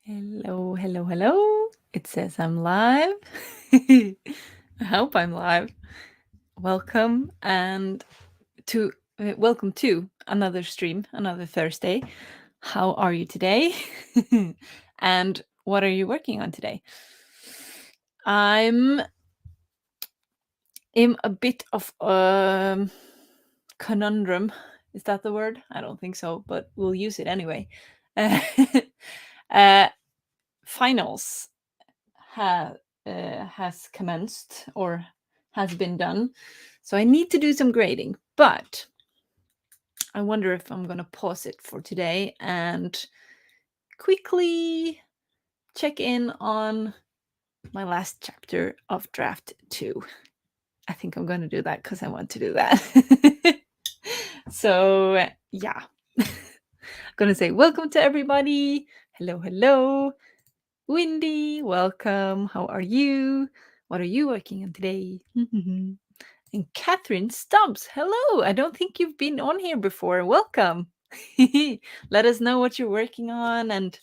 Hello, hello, hello. It says I'm live. I hope I'm live. Welcome welcome to another stream, another Thursday. How are you today? And what are you working on today? I'm in a bit of conundrum. Is that the word? I don't think so, but we'll use it anyway. uh, finals has commenced or has been done. So I need to do some grading, but I wonder if I'm going to pause it for today and quickly check in on my last chapter of draft 2. I think I'm going to do that because I want to do that. So, yeah. I'm going to say welcome to everybody. Hello, hello. Windy, welcome. How are you? What are you working on today? And Catherine Stubbs, hello. I don't think you've been on here before. Welcome. Let us know what you're working on and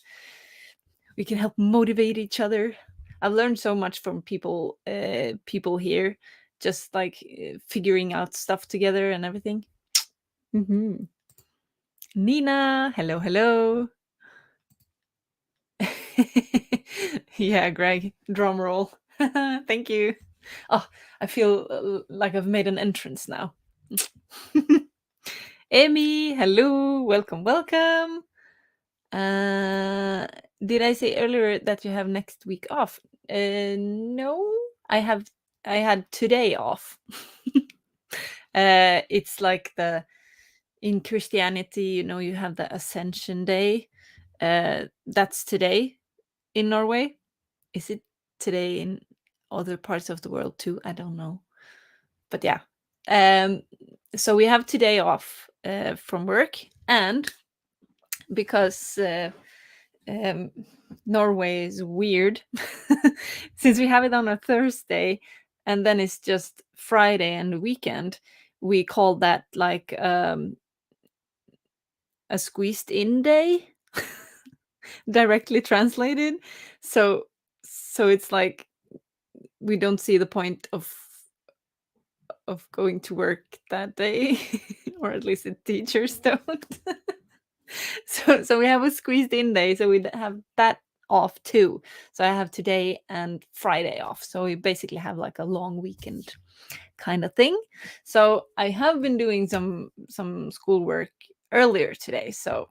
we can help motivate each other. I've learned so much from people here, just like figuring out stuff together and everything. Nina, hello, hello. Yeah, Greg, drum roll. Thank you. Oh, I feel like I've made an entrance now. Amy, hello, welcome, welcome. Did I say earlier that you have next week off? No, I had today off. It's like in Christianity, you have the Ascension Day. That's today in Norway. Is it today in other parts of the world too? I don't know. But yeah. So we have today off from work, and because Norway is weird, since we have it on a Thursday and then it's just Friday and the weekend, we call that like a squeezed in day, directly translated. So it's like we don't see the point of going to work that day, or at least the teachers don't. So we have a squeezed in day, so we have that off too. So I have today and Friday off. So we basically have like a long weekend kind of thing. So I have been doing some schoolwork earlier today. So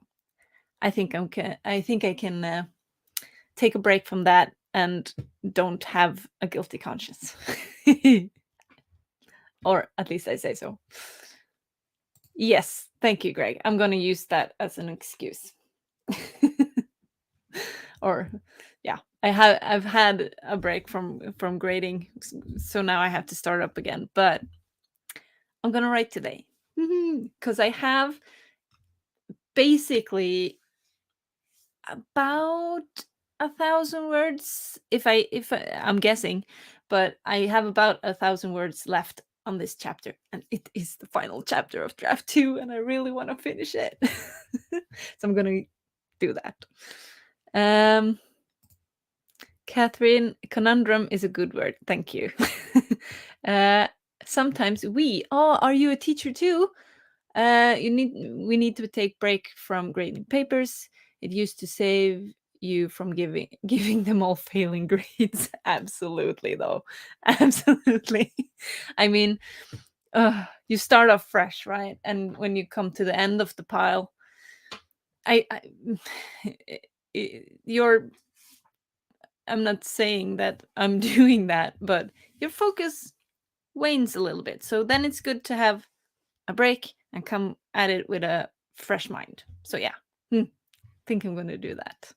I think I can take a break from that and don't have a guilty conscience. Or at least I say so. Yes, thank you, Greg. I'm going to use that as an excuse. Or yeah, I've had a break from grading, so now I have to start up again. But I'm going to write today because I have basically about 1,000 words if I'm guessing, but I have about 1,000 words left on this chapter, and it is the final chapter of draft 2, and I really want to finish it. So I'm gonna do that. Catherine, conundrum is a good word, thank you. Sometimes are you a teacher too? We need to take break from grading papers. It used to save you from giving them all failing grades. Absolutely, though. Absolutely. I mean, you start off fresh, right? And when you come to the end of the pile, I you're I'm not saying that I'm doing that, but your focus wanes a little bit. So then it's good to have a break and come at it with a fresh mind. So yeah, think I'm going to do that.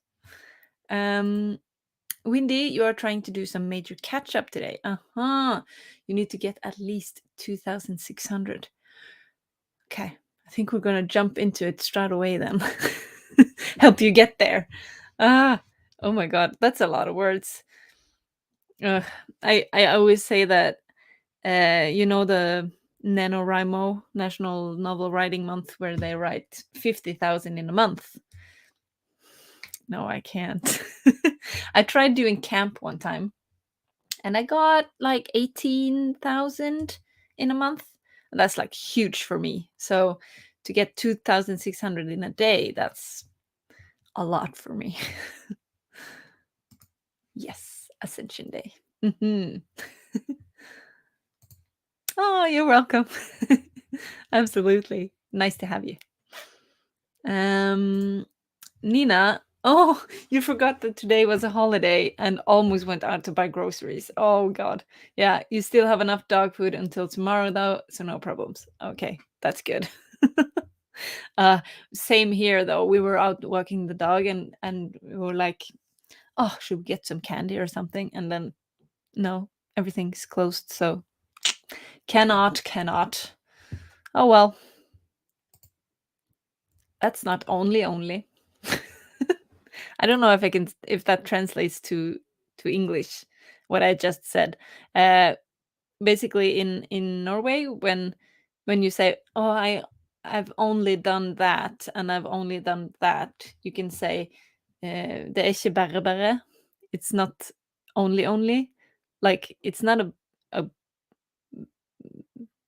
Windy, you are trying to do some major catch up today. You need to get at least 2,600. Okay, I think we're going to jump into it straight away then. Help you get there. Oh my god, that's a lot of words. I always say that the NaNoWriMo, National Novel Writing Month, where they write 50,000 in a month. No, I can't. I tried doing camp one time and I got like 18,000 in a month. And that's like huge for me. So to get 2,600 in a day, that's a lot for me. Yes, Ascension Day. Mhm. Oh, you're welcome. Absolutely. Nice to have you. Nina, oh, you forgot that today was a holiday and almost went out to buy groceries. Oh, God. Yeah, you still have enough dog food until tomorrow, though, so no problems. Okay, that's good. Same here, though. We were out walking the dog and we were like, oh, should we get some candy or something? And then, no, everything's closed, so cannot. Oh, well. That's not only. I don't know if that translates to English what I just said. Basically in Norway when you say, "Oh, I've only done that and I've only done that," you can say det er ikke bare. It's not only. Like it's not a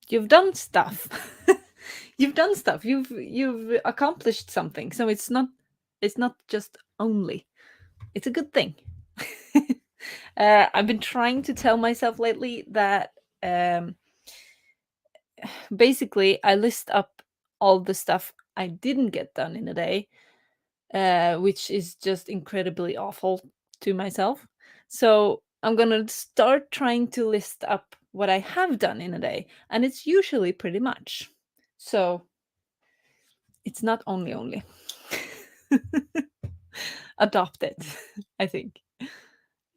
you've done stuff. You've done stuff. You've accomplished something. So it's not just only. It's a good thing. I've been trying to tell myself lately that basically I list up all the stuff I didn't get done in a day, which is just incredibly awful to myself. So I'm gonna start trying to list up what I have done in a day, and it's usually pretty much. So it's not only. Adopt it, I think.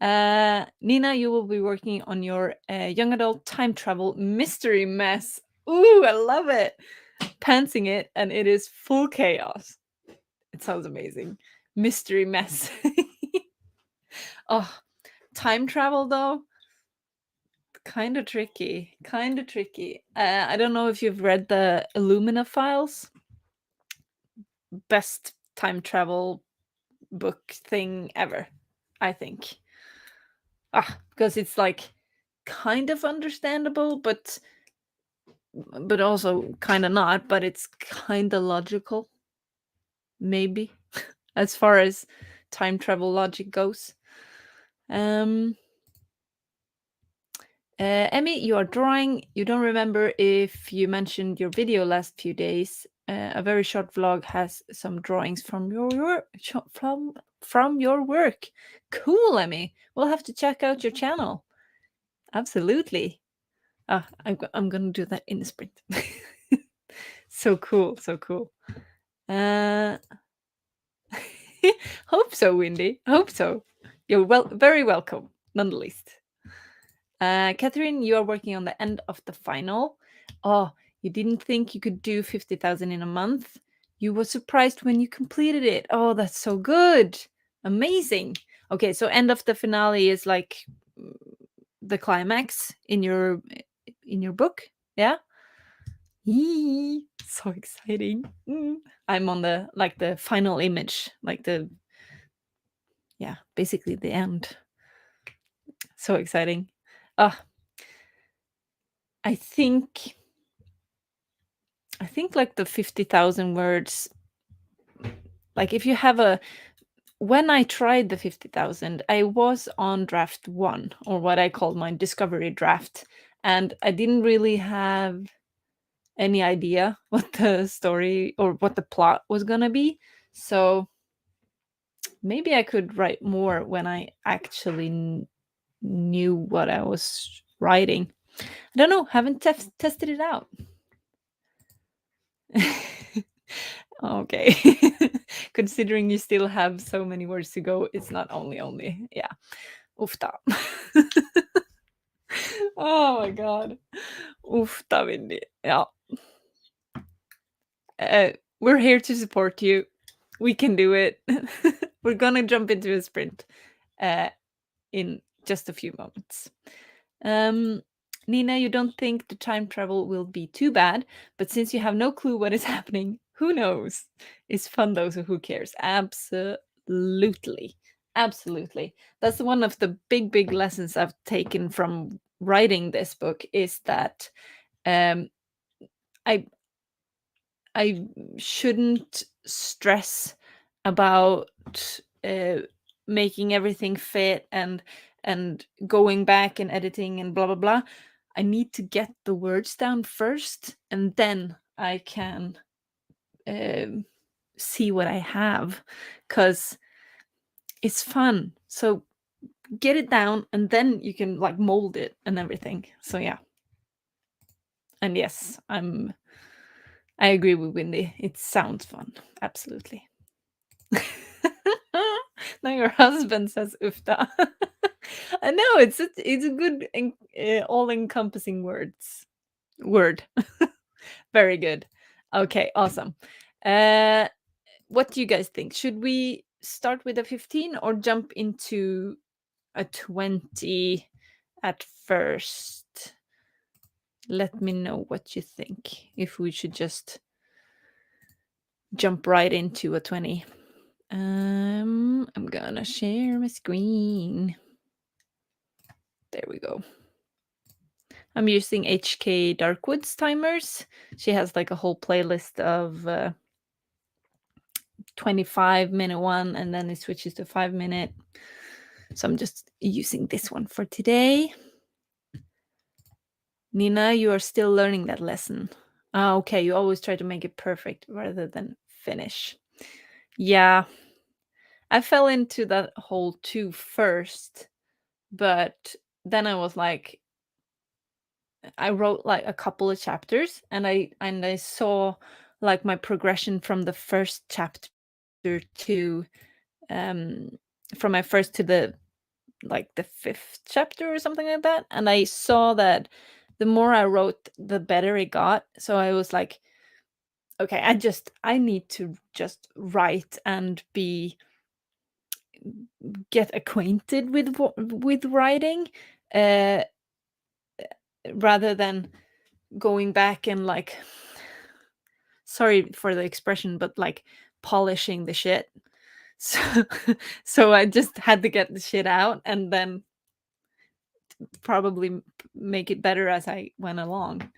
Nina, you will be working on your young adult time travel mystery mess. Ooh, I love it. Pantsing it, and it is full chaos. It sounds amazing. Mystery mess. Oh, time travel though, kind of tricky. Kind of tricky. I don't know if you've read the Illumina files. Best time travel book thing ever, I think. Because it's like kind of understandable, but also kind of not, but it's kind of logical, maybe, as far as time travel logic goes. Emmy, you are drawing. You don't remember if you mentioned your video last few days. A very short vlog has some drawings from from your work. Cool, Emmy. We'll have to check out your channel. Absolutely. I'm gonna do that in the sprint. So cool, so cool. Hope so, Windy. Hope so. You're very welcome, none the least. Catherine, you are working on the end of the final. Oh, you didn't think you could do 50,000 in a month? You were surprised when you completed it. Oh, that's so good. Amazing. Okay, so end of the finale is like the climax in your book. Yeah. Yee, so exciting. I'm on the final image, like basically the end. So exciting. I think like the 50,000 words, like if you have when I tried the 50,000, I was on draft 1, or what I called my discovery draft, and I didn't really have any idea what the story or what the plot was gonna be. So maybe I could write more when I actually knew what I was writing. I don't know, haven't tested it out. Okay. Considering you still have so many words to go, it's not only. Yeah. Ufta. Oh my god. Ufta, Windy. Yeah. We're here to support you. We can do it. We're gonna jump into a sprint in just a few moments. Nina, you don't think the time travel will be too bad, but since you have no clue what is happening, who knows? It's fun though, so who cares? Absolutely. Absolutely. Absolutely. That's one of the big lessons I've taken from writing this book is that um, I I shouldn't stress about uh, making everything fit and going back and editing and blah blah blah. I need to get the words down first, and then I can um, see what I have, because it's fun. So get it down, and then you can like mold it and everything. So yeah, and yes, I agree with Windy. It sounds fun, absolutely. Now your husband says "ufta." I know it's a good all-encompassing word. Very good. Okay, awesome. Uh, what do you guys think? Should we start with a 15 or jump into a 20 at first? Let me know what you think. If we should just jump right into a 20. I'm gonna share my screen. There we go. I'm using HK Darkwood's timers. She has like a whole playlist of 25-minute one, and then it switches to 5-minute. So I'm just using this one for today. Nina, you are still learning that lesson. Ah, okay, you always try to make it perfect rather than finish. Yeah, I fell into that hole too first, but then I was like, I wrote like a couple of chapters, and I saw like my progression from the first chapter to um from my first to the like the fifth chapter or something like that, and I saw that the more I wrote, the better it got. So I was like, okay, I need to just write and be get acquainted with with writing, uh rather than going back and like, sorry for the expression, but like polishing the shit. So so I just had to get the shit out and then probably make it better as I went along.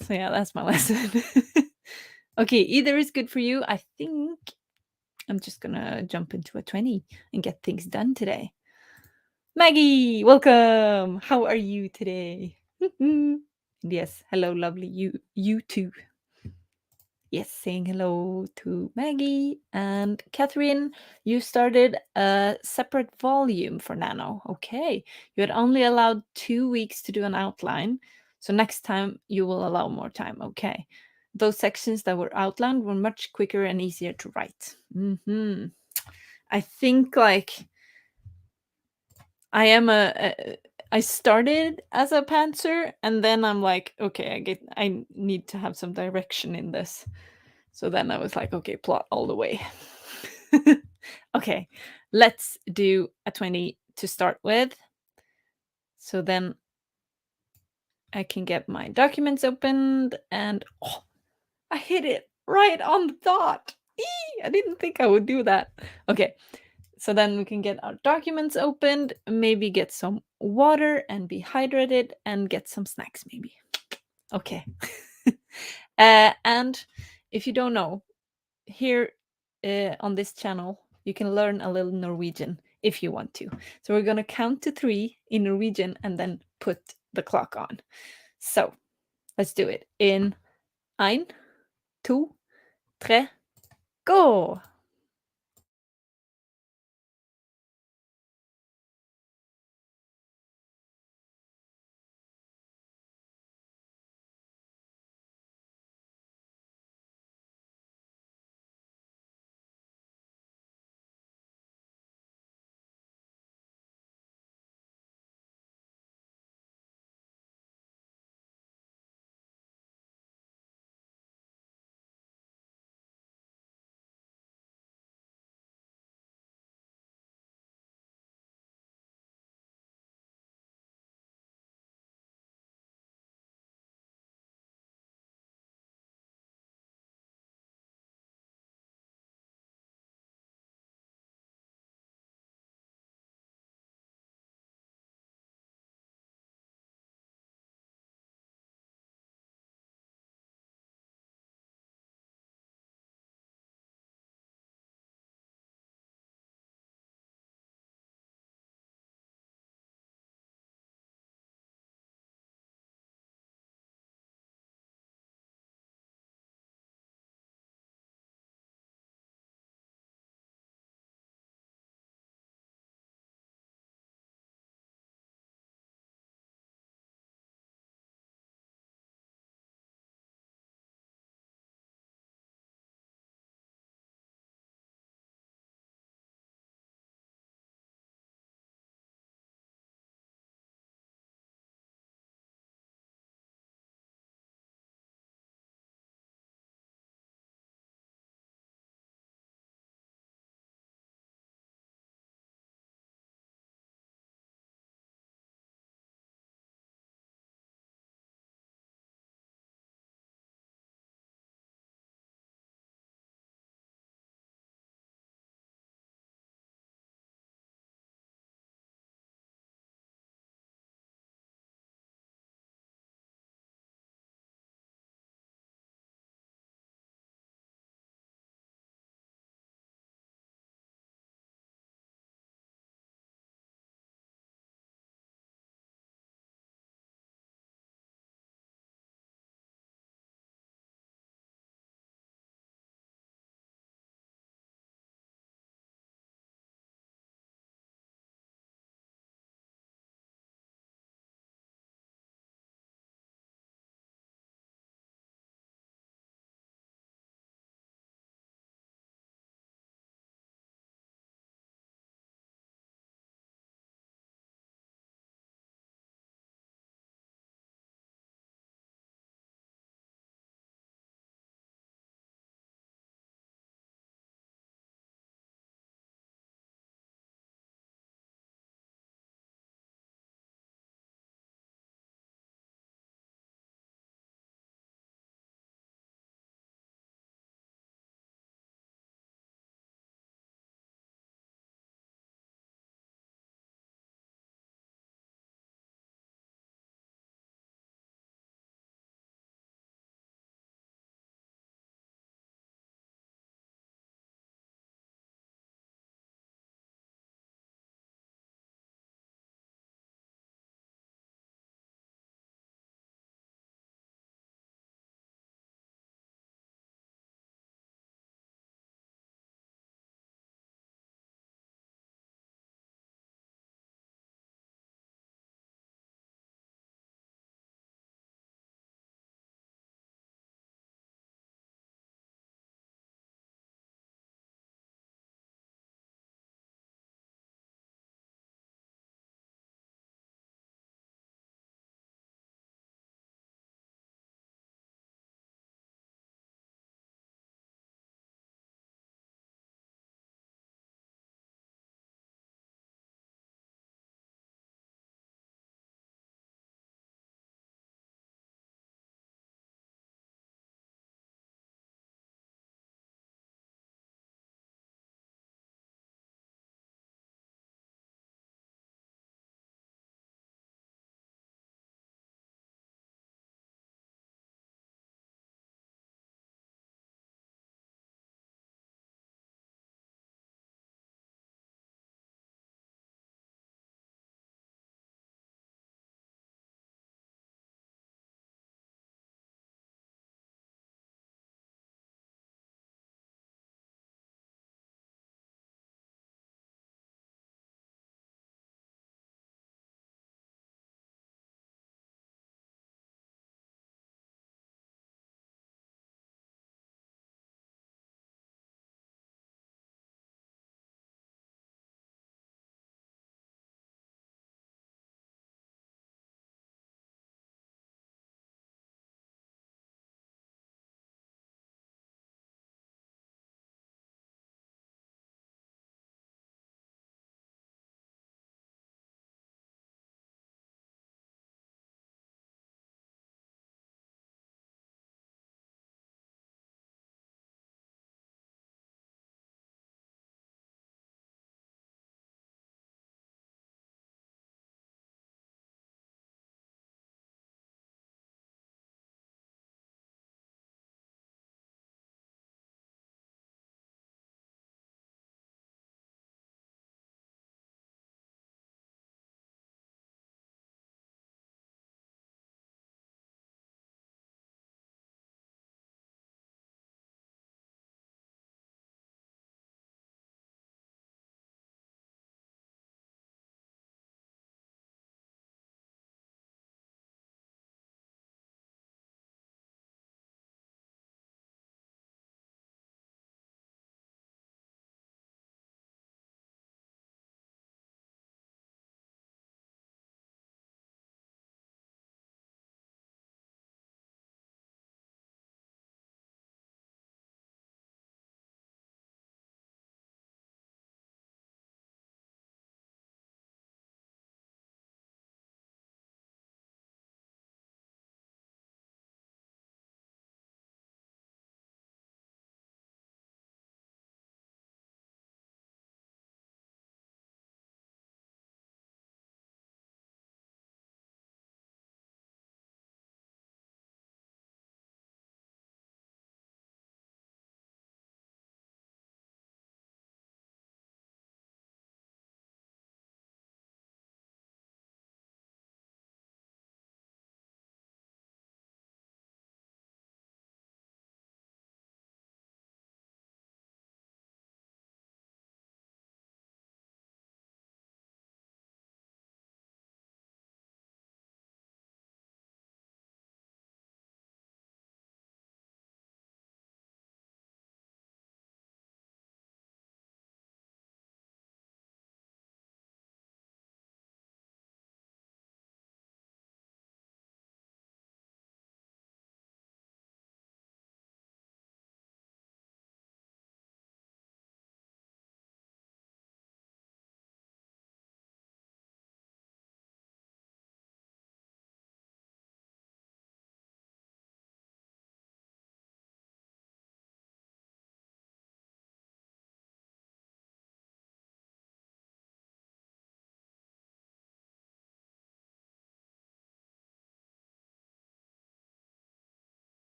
So yeah, that's my lesson. Okay, either is good for you. I think I'm just gonna jump into a 20 and get things done today. Maggie, welcome. How are you today? Yes, hello, lovely. You too. Yes, saying hello to Maggie and Catherine. You started a separate volume for Nano. Okay. You had only allowed 2 weeks to do an outline. So next time you will allow more time. Okay. Those sections that were outlined were much quicker and easier to write. I think like I am I started as a pantser, and then I'm like, okay, I need to have some direction in this. So then I was like, okay, plot all the way. Okay, let's do a 20 to start with. So then I can get my documents opened, and oh, I hit it right on the dot. I didn't think I would do that. Okay, so then we can get our documents opened, maybe get some water and be hydrated, and get some snacks maybe. Okay. And if you don't know, here on this channel, you can learn a little Norwegian if you want to. So we're going to count to 3 in Norwegian and then put the clock on. So let's do it. In 1, 2, 3, go!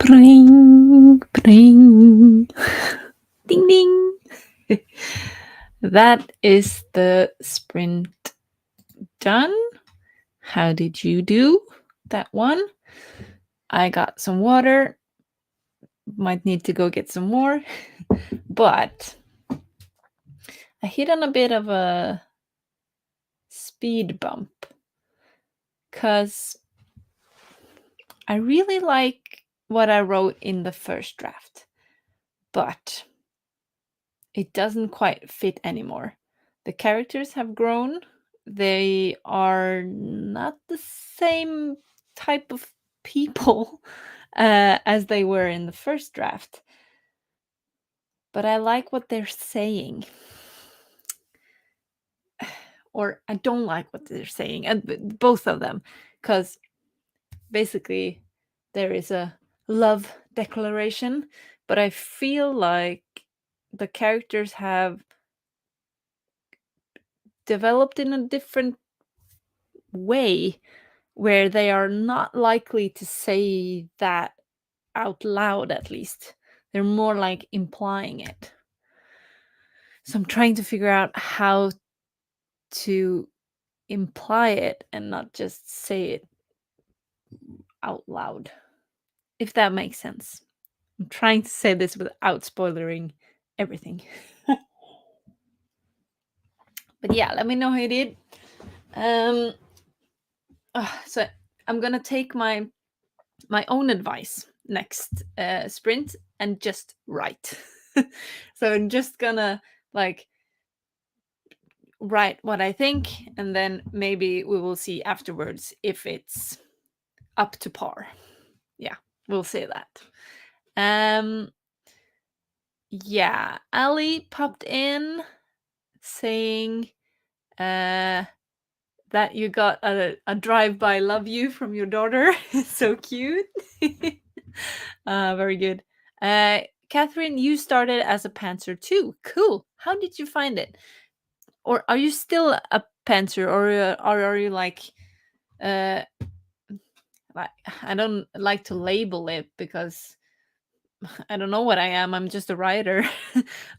Bring, bring. Ding, ding. That is the sprint done. How did you do that one? I got some water. Might need to go get some more. But I hit on a bit of a speed bump because I really like what I wrote in the first draft, but it doesn't quite fit anymore. The characters have grown. They are not the same type of people as they were in the first draft. But I like what they're saying. Or I don't like what they're saying, and both of them, because basically there is a love declaration, but I feel like the characters have developed in a different way where they are not likely to say that out loud, at least. They're more like implying it. So I'm trying to figure out how to imply it and not just say it out loud, if that makes sense. I'm trying to say this without spoiling everything. But yeah, let me know how you did. So I'm gonna take my own advice next sprint and just write. So I'm just gonna like write what I think, and then maybe we will see afterwards if it's up to par. Yeah, we'll say that. Yeah, Ali popped in saying that you got a drive-by love you from your daughter. So cute. Very good. Catherine, you started as a pantser too. Cool. How did you find it? Or are you still a pantser, or are you like I don't like to label it because I don't know what I am. I'm just a writer.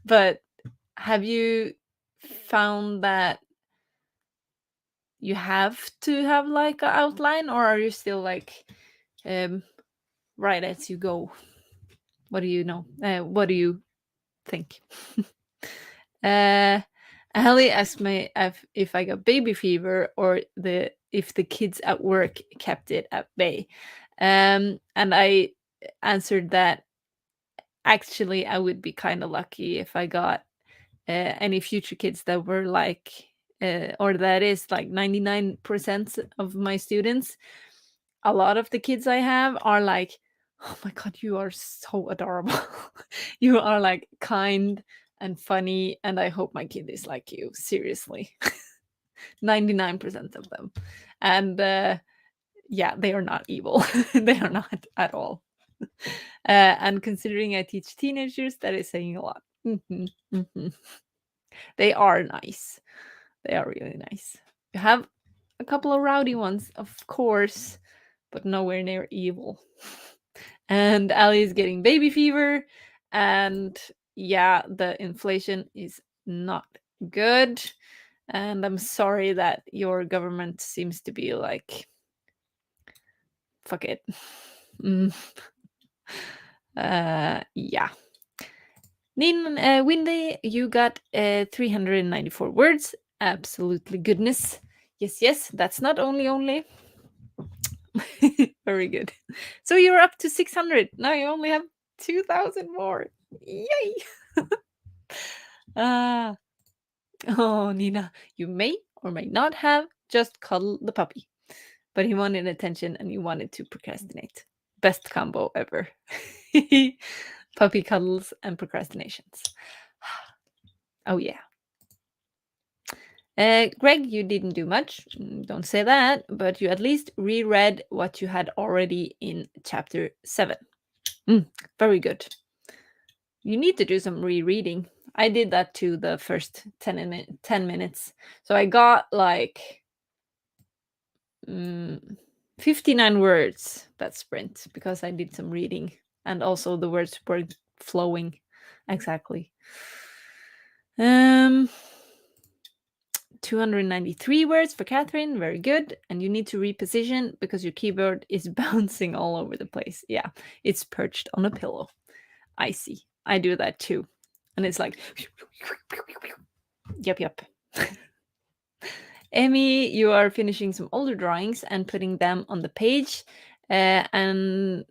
But have you found that you have to have like an outline, or are you still like write as you go? What do you know? What do you think? Ali asked me if I got baby fever or if the kids at work kept it at bay. And I answered that actually I would be kind of lucky if I got any future kids that were like, or that is like 99% of my students. A lot of the kids I have are like, oh my God, you are so adorable. You are like kind and funny, and I hope my kid is like you. Seriously. 99% of them. And yeah, they are not evil. They are not at all. And considering I teach teenagers, that is saying a lot. They are nice. They are really nice. You have a couple of rowdy ones, of course, but nowhere near evil. And Ali is getting baby fever, and yeah, the inflation is not good. And I'm sorry that your government seems to be like, fuck it. Yeah. Windy, you got 394 words. Absolutely goodness. Yes, that's not only. Very good. So you're up to 600. Now you only have 2,000 more. Yay! Oh, Nina, you may or may not have just cuddled the puppy, but he wanted attention and you wanted to procrastinate. Best combo ever. Puppy cuddles and procrastinations. Oh, yeah. Greg, you didn't do much. Don't say that, but you at least reread what you had already in chapter 7. Very good. You need to do some rereading. I did that too the first 10 minutes. So I got like 59 words that sprint because I did some reading and also the words were flowing exactly. Um 293 words for Catherine. Very good. And you need to reposition because your keyboard is bouncing all over the place. Yeah, it's perched on a pillow. I see. I do that too. And it's like, yep. Emmy, you are finishing some older drawings and putting them on the page. And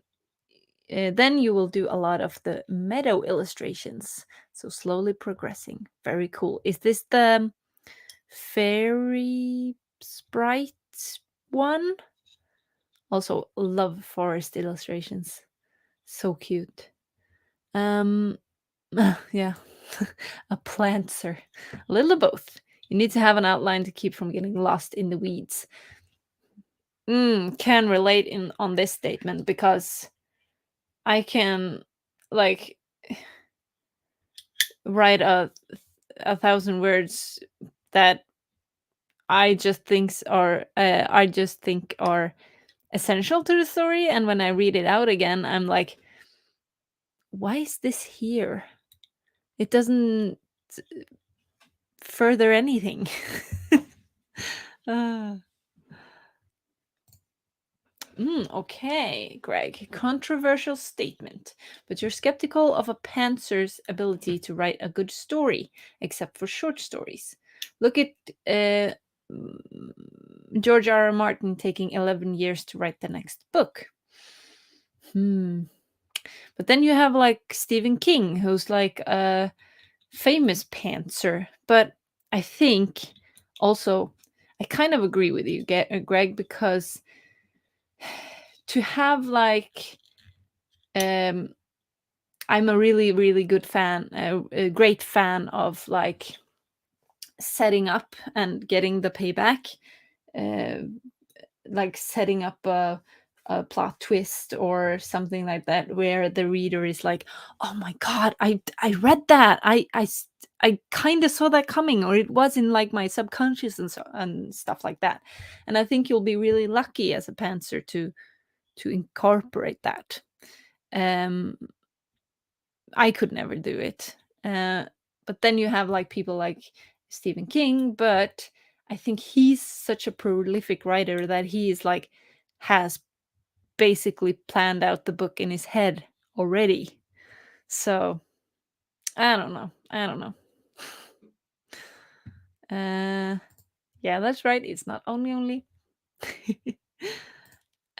then you will do a lot of the meadow illustrations. So slowly progressing. Very cool. Is this the fairy sprite one? Also love forest illustrations. So cute. Yeah. A planter. A little of both. You need to have an outline to keep from getting lost in the weeds. Can relate in on this statement because I can like write a 1,000 words that I just think are essential to the story, and when I read it out again, I'm like, why is this here? It doesn't further anything. Ah. Okay, Greg. Controversial statement, but you're skeptical of a pantser's ability to write a good story, except for short stories. Look at George R. R. Martin taking 11 years to write the next book. But then you have like Stephen King, who's like a famous pantser. But I think also, I kind of agree with you, Greg, because to have like I'm a really really good fan, a great fan of like setting up and getting the payback, uh, like setting up a plot twist or something like that where the reader is like, oh my god, I read that, I kind of saw that coming, or it was in like my subconscious and stuff like that. And I think you'll be really lucky as a pantser to incorporate that. um I could never do it. But then you have like people like Stephen King, but I think he's such a prolific writer that he is like has basically planned out the book in his head already. So I don't know. I don't know. Yeah, that's right. It's not only.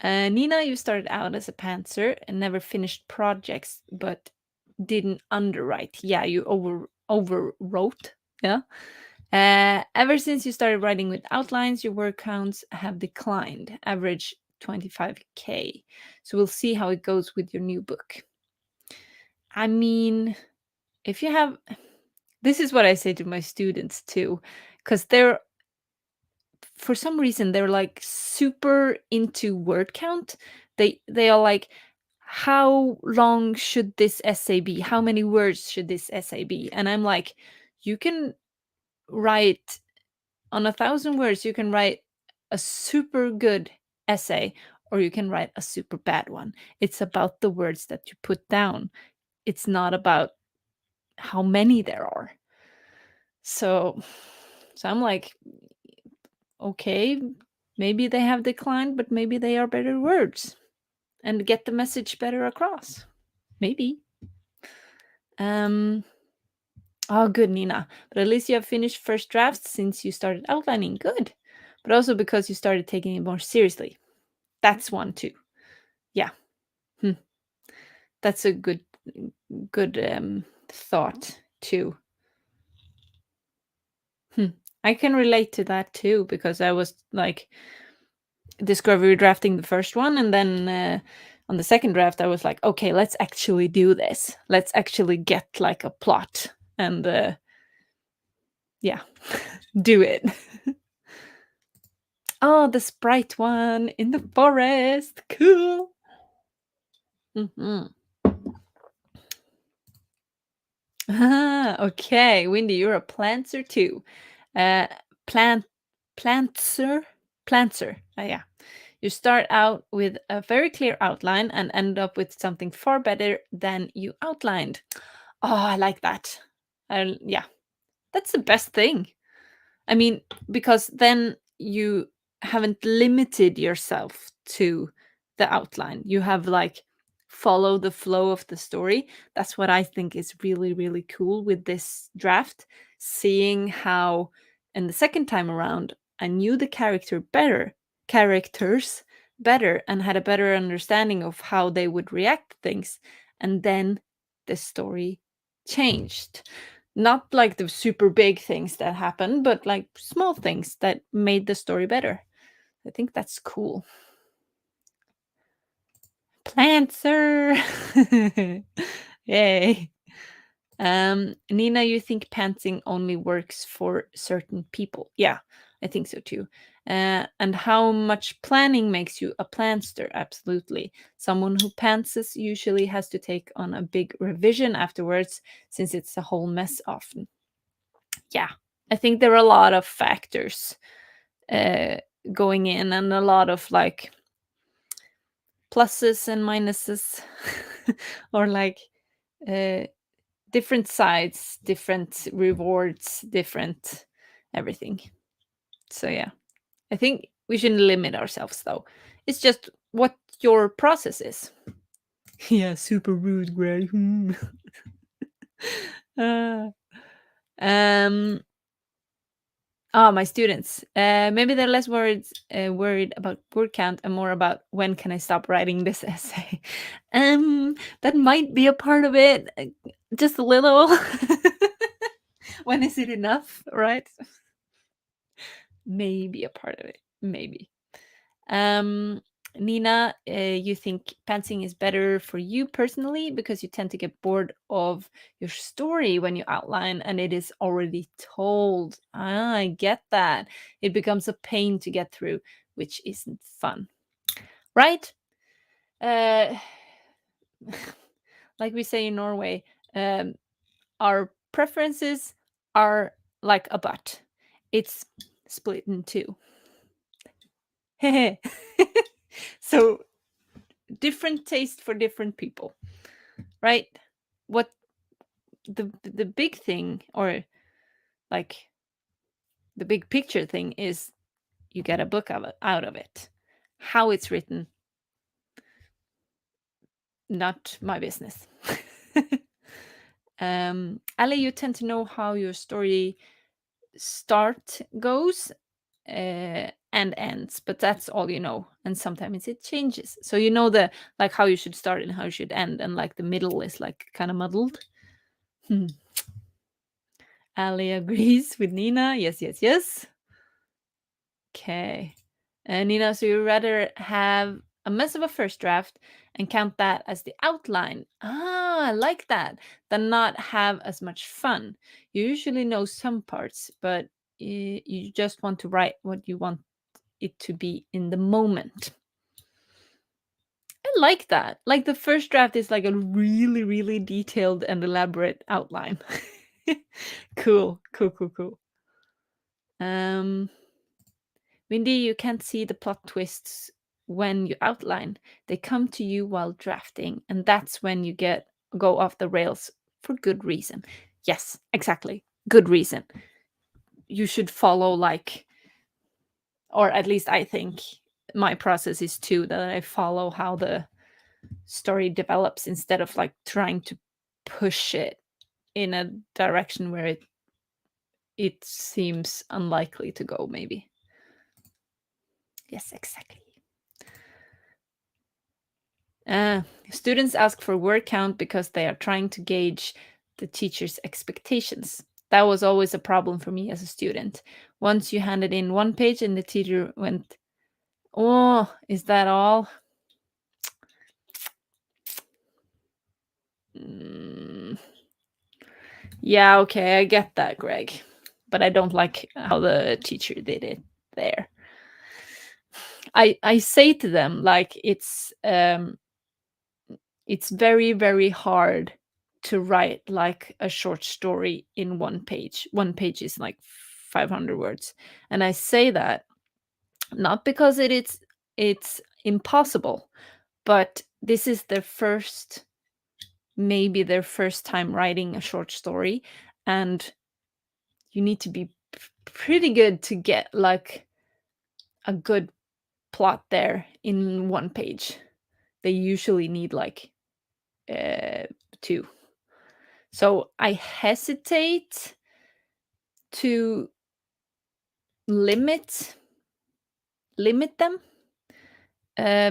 Nina, you started out as a pantser and never finished projects, but didn't underwrite. Yeah, you overwrote. Yeah. Ever since you started writing with outlines, your word counts have declined, average 25K. So we'll see how it goes with your new book. I mean, if you have, this is what I say to my students too, because they're, for some reason, they're like super into word count. They are like, how long should this essay be? How many words should this essay be? And I'm like, you can write on 1,000 words, you can write a super good essay, or you can write a super bad one. It's about the words that you put down. It's not about how many there are. So I'm like, okay, maybe they have declined, but maybe they are better words and get the message better across. Maybe. Oh, good, Nina. But at least you have finished first drafts since you started outlining. Good. But also because you started taking it more seriously. That's one too. Yeah. That's a good thought too. I can relate to that too because I was like discovery drafting the first one, and then on the second draft I was like, okay, let's actually do this. Let's actually get like a plot and yeah, do it. Oh, the sprite one in the forest. Cool. Okay, Windy, you're a planter too. Plant plantser. Yeah. You start out with a very clear outline and end up with something far better than you outlined. Oh, I like that. Yeah, that's the best thing. I mean, because then you haven't limited yourself to the outline. You have like follow the flow of the story. That's what I think is really, really cool with this draft. Seeing how, in the second time around, I knew the characters better, and had a better understanding of how they would react to things. And then the story changed, not like the super big things that happened, but like small things that made the story better. I think that's cool. Plantser. Yay. Nina, you think pantsing only works for certain people? Yeah, I think so too. And how much planning makes you a plantster? Absolutely. Someone who pantses usually has to take on a big revision afterwards, since it's a whole mess often. Yeah, I think there are a lot of factors uh, going in, and a lot of like pluses and minuses, or like uh, different sides, different rewards, different everything. So yeah, I think we shouldn't limit ourselves though. It's just what your process is. Yeah, super rude, Greg. uh, um my students. Maybe they're less worried about word count and more about when can I stop writing this essay. That might be a part of it, just a little. When is it enough, right? Maybe a part of it. Maybe. Um, Nina, you think pantsing is better for you personally because you tend to get bored of your story when you outline and it is already told. Ah, I get that. It becomes a pain to get through, which isn't fun. Right? Uh, like we say in Norway, our preferences are like a butt. It's split in two. So different taste for different people, right? What the big thing, or like the big picture thing, is you get a book out of it. How it's written, not my business. Ali, you tend to know how your story start goes and ends, but that's all you know, and sometimes it changes. So you know the like how you should start and how you should end, and like the middle is like kind of muddled. Ali agrees with Nina. Yes, yes, yes. Okay. Nina, so you rather have a mess of a first draft and count that as the outline. Ah, I like that. Than not have as much fun. You usually know some parts, but you just want to write what you want it to be in the moment. I like that. Like the first draft is like a really, really detailed and elaborate outline. Cool, cool, cool, cool. Windy, you can't see the plot twists when you outline. They come to you while drafting, and that's when you go off the rails for good reason. Yes, exactly. Good reason. You should follow like, or at least I think my process is too, that I follow how the story develops instead of like trying to push it in a direction where it seems unlikely to go, maybe. Yes, exactly. Students ask for word count because they are trying to gauge the teacher's expectations. That was always a problem for me as a student. Once you handed in one page and the teacher went, "Oh, is that all?" Mm, yeah, okay, I get that, Greg. But I don't like how the teacher did it there. I say to them like it's very, very hard to write like a short story in one page. One page is like 500 words. And I say that not because it's impossible, but this is maybe their first time writing a short story, and you need to be pretty good to get like a good plot there in one page. They usually need like two. So I hesitate to limit them,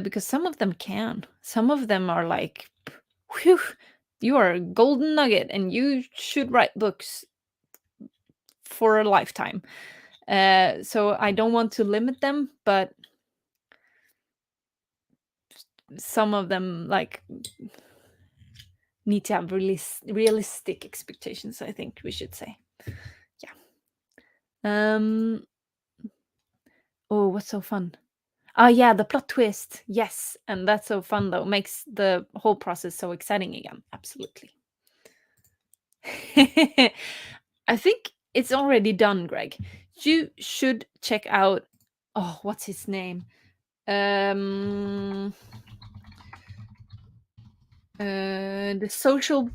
because some of them can. Some of them are like, whew, you are a golden nugget and you should write books for a lifetime. So I don't want to limit them, but some of them like need to have realistic expectations, I think we should say. Yeah. Oh, what's so fun? Oh yeah, the plot twist. Yes, and that's so fun though. Makes the whole process so exciting again. Absolutely. I think it's already done, Greg. You should check out, oh, what's his name? The Social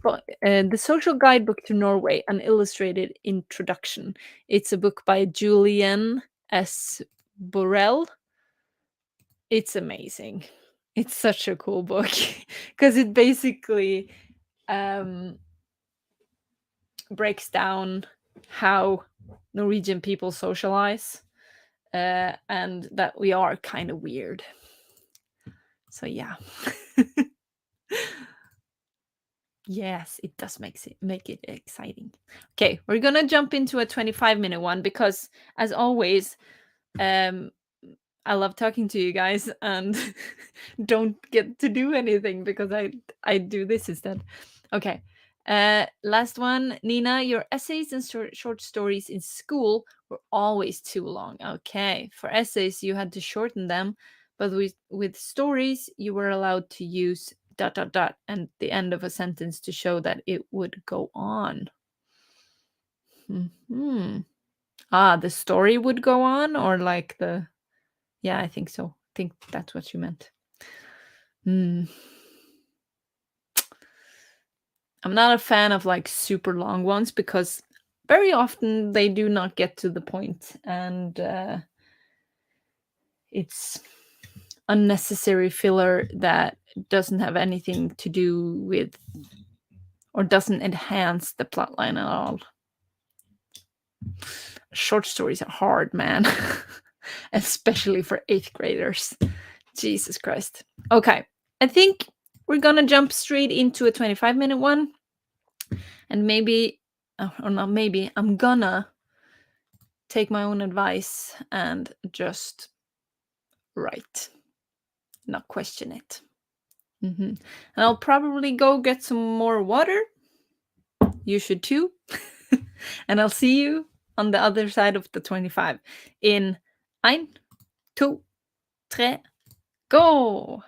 Guidebook to Norway, an illustrated introduction. It's a book by Julian S. Borrell. It's amazing. It's such a cool book because it basically breaks down how Norwegian people socialize, and that we are kind of weird. So yeah. Yes, it does make it exciting. Okay, we're gonna jump into a 25-minute one because, as always, um, I love talking to you guys and don't get to do anything because I do this instead. Okay. Last one, Nina, your essays and short stories in school were always too long. Okay. For essays, you had to shorten them, but with stories, you were allowed to use ... and the end of a sentence to show that it would go on. The story would go on, or like the... Yeah, I think so. I think that's what you meant. I'm not a fan of like super long ones because very often they do not get to the point, and it's unnecessary filler that doesn't have anything to do with or doesn't enhance the plot line at all. Short stories are hard, man. Especially for 8th graders. Jesus Christ. Okay, I think we're gonna jump straight into a 25-minute one. And maybe, or not maybe, I'm gonna take my own advice and just write, not question it. And I'll probably go get some more water. You should too. And I'll see you on the other side of the 25 in 1, 2, 3, go!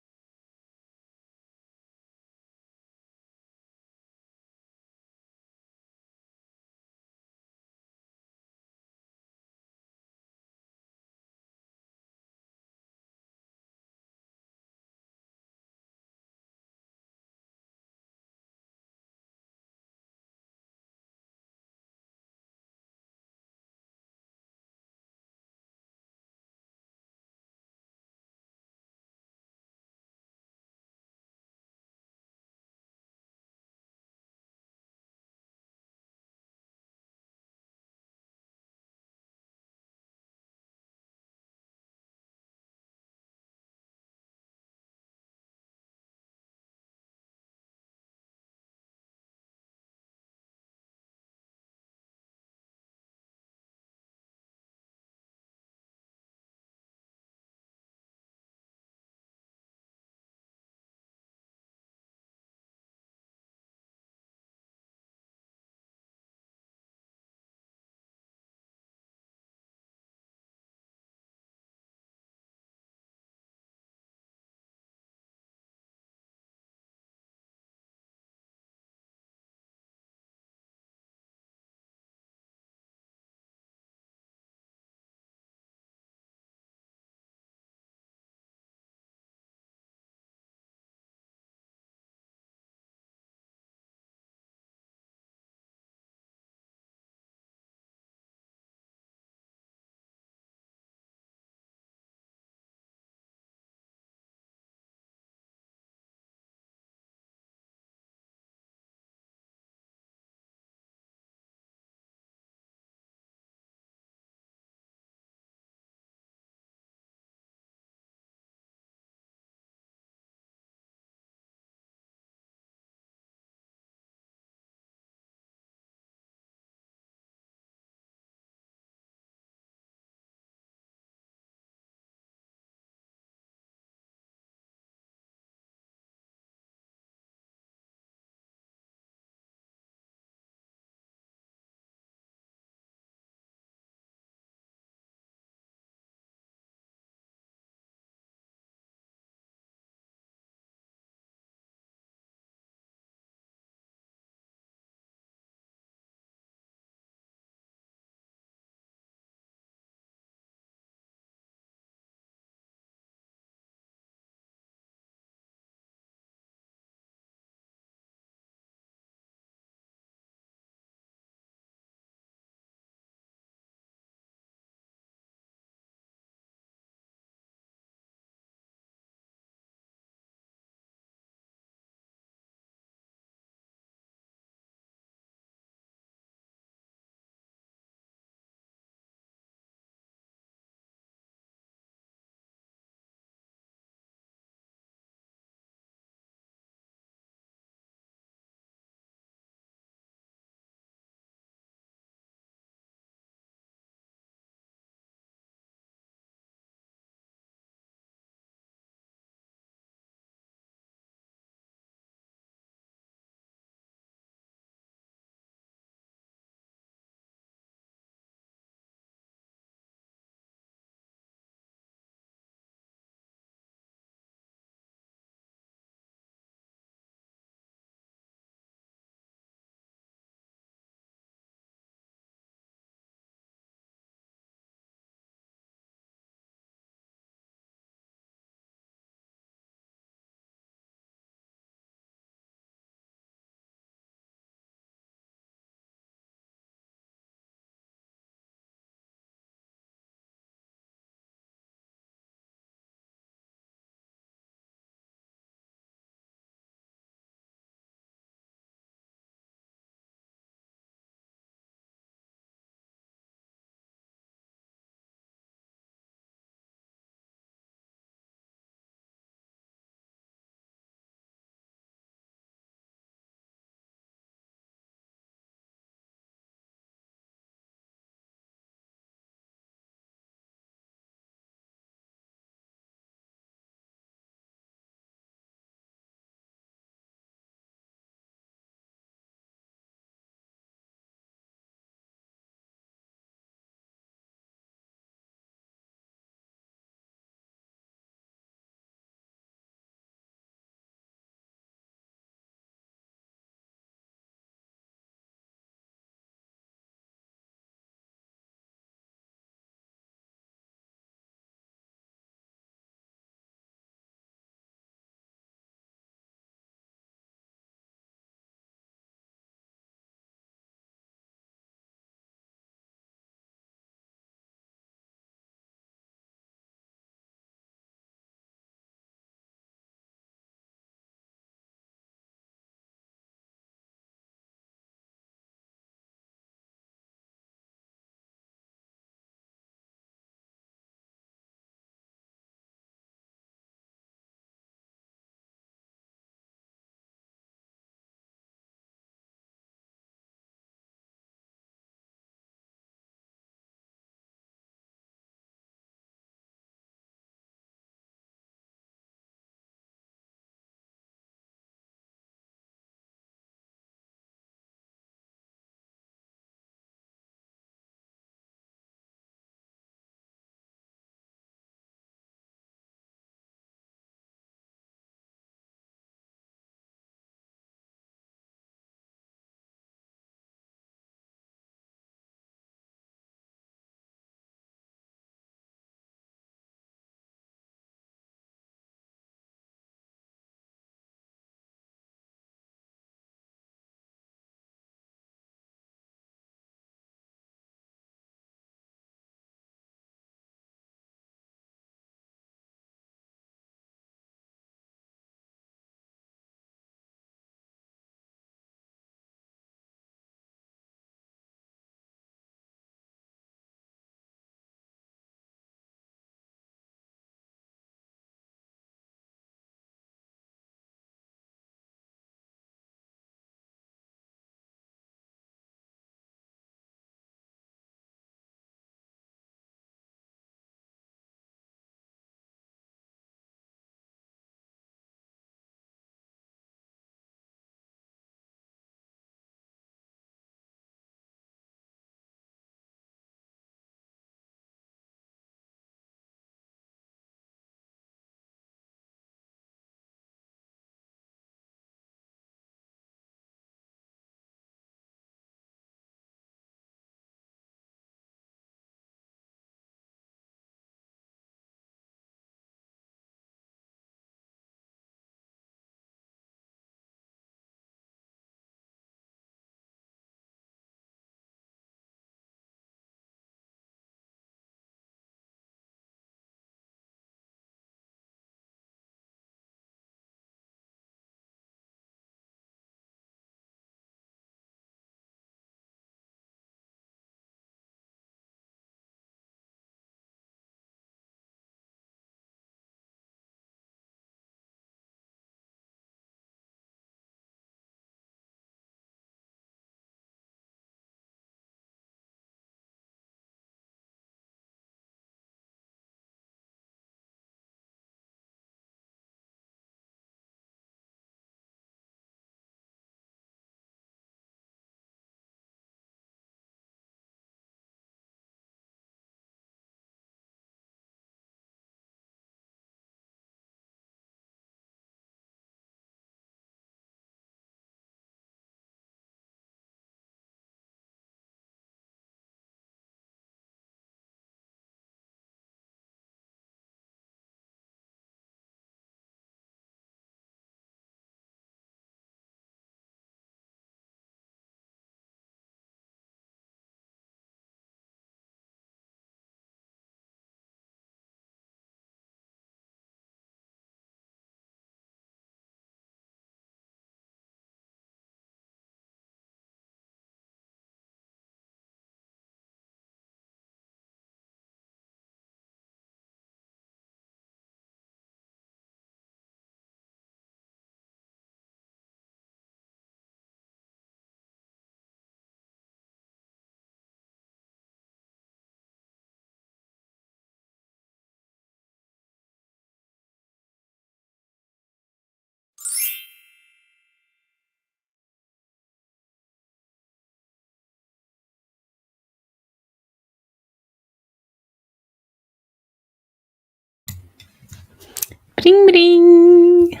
Bring, bring.